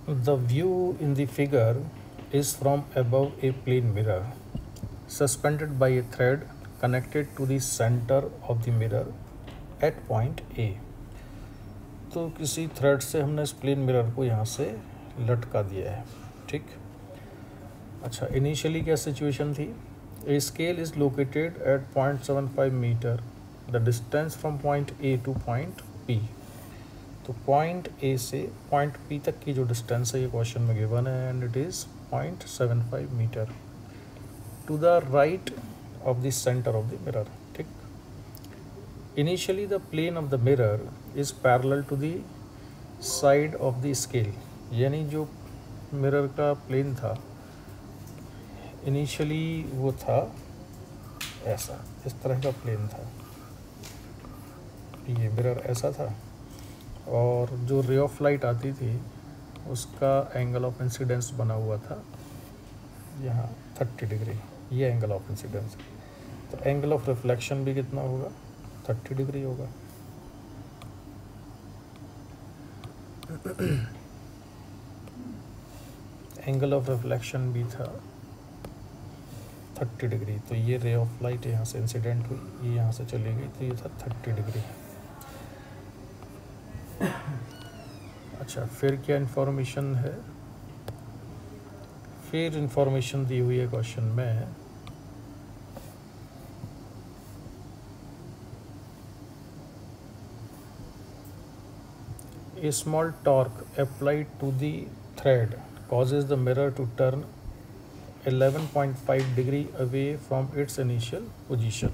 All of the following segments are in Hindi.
The view in the figure is from above a plane mirror suspended by a thread connected to the center of the mirror at point A। तो किसी थ्रेड से हमने इस प्लेन मिरर को यहाँ से लटका दिया है, ठीक। अच्छा, इनिशियली क्या सिचुएशन थी? A scale is located at 0.75 metre, the distance from point A to point P. तो पॉइंट ए से पॉइंट पी तक की जो डिस्टेंस है ये क्वेश्चन में गिवन है and it is 0.75 metre to the right of the centre of the mirror, ठीक। Initially the plane of the mirror is parallel to the side of the scale, यानी जो मिरर का प्लेन था इनिशियली वो था ऐसा, इस तरह का प्लेन था, ये मिरर ऐसा था और जो रे ऑफ लाइट आती थी उसका एंगल ऑफ इंसिडेंस बना हुआ था यहाँ 30 डिग्री, ये एंगल ऑफ इंसिडेंस। तो एंगल ऑफ रिफ्लेक्शन भी कितना होगा? 30 डिग्री होगा। एंगल ऑफ रिफ्लेक्शन भी था 30 डिग्री। तो ये रे ऑफ लाइट यहाँ से इंसिडेंट हुई, ये यहाँ से चली गई, तो ये था 30 डिग्री। अच्छा, फिर क्या इन्फॉर्मेशन है? फिर इन्फॉर्मेशन दी हुई है क्वेश्चन में A small torque applied to the thread causes the mirror to turn 11.5 degree away from its initial position।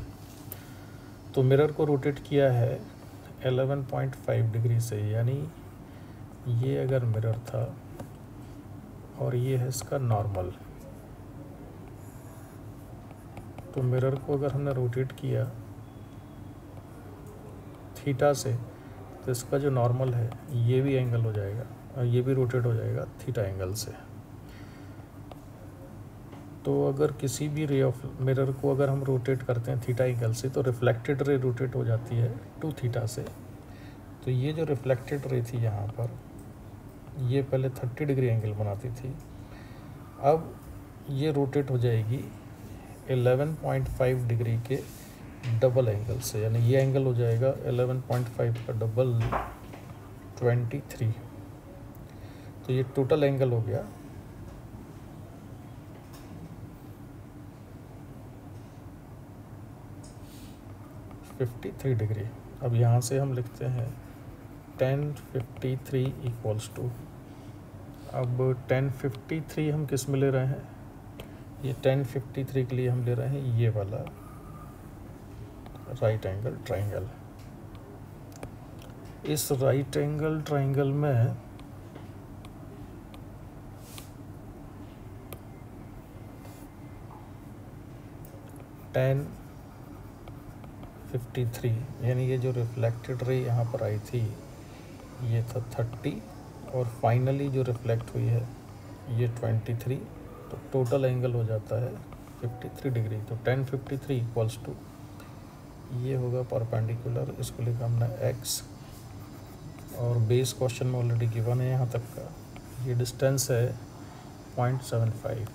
तो मिरर को रोटेट किया है 11.5 डिग्री से, यानी ये अगर मिरर था और ये है इसका नॉर्मल, तो मिरर को अगर हमने रोटेट किया थीटा से तो इसका जो नॉर्मल है ये भी एंगल हो जाएगा और ये भी रोटेट हो जाएगा थीटा एंगल से। तो अगर किसी भी रे ऑफ मिरर को अगर हम रोटेट करते हैं थीटा एंगल से तो रिफ्लेक्टेड रे रोटेट हो जाती है टू थीटा से। तो ये जो रिफ्लेक्टेड रे थी यहाँ पर, ये पहले 30 डिग्री एंगल बनाती थी, अब ये रोटेट हो जाएगी 11.5 डिग्री के डबल एंगल से, यानी ये एंगल हो जाएगा 11.5 का डबल 23। तो ये टोटल एंगल हो गया 53 डिग्री। अब यहाँ से हम लिखते हैं 1053 इक्वल्स टू, अब 1053 हम किस में ले रहे हैं? ये 1053 के लिए हम ले रहे हैं ये वाला राइट एंगल ट्राइंगल। इस राइट एंगल ट्राइंगल में टेन 53, यानी ये जो रिफ्लेक्टेड रे यहाँ पर आई थी ये था 30 और फाइनली जो रिफ्लेक्ट हुई है ये 23। तो टोटल एंगल हो जाता है 53 डिग्री। तो 1053 इक्वल्स टू ये होगा परपेंडिकुलर, इसको लिखा हमने x और बेस क्वेश्चन में ऑलरेडी गिवन है यहाँ तक का, ये डिस्टेंस है 0.75।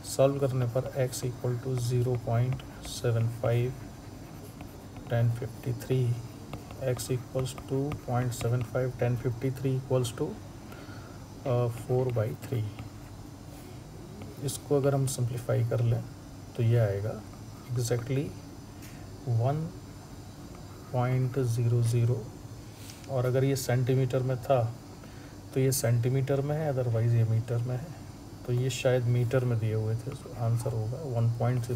सॉल्व करने पर x equal to 0.75 1053, x equals to 0.75 1053 equals to 4/3। इसको अगर हम सिंप्लीफाई कर लें तो ये आएगा एग्जैक्टली 1.00। और अगर ये सेंटीमीटर में था तो ये सेंटीमीटर में है, अदरवाइज़ ये मीटर में है। तो ये शायद मीटर में दिए हुए थे, तो आंसर होगा 1.0।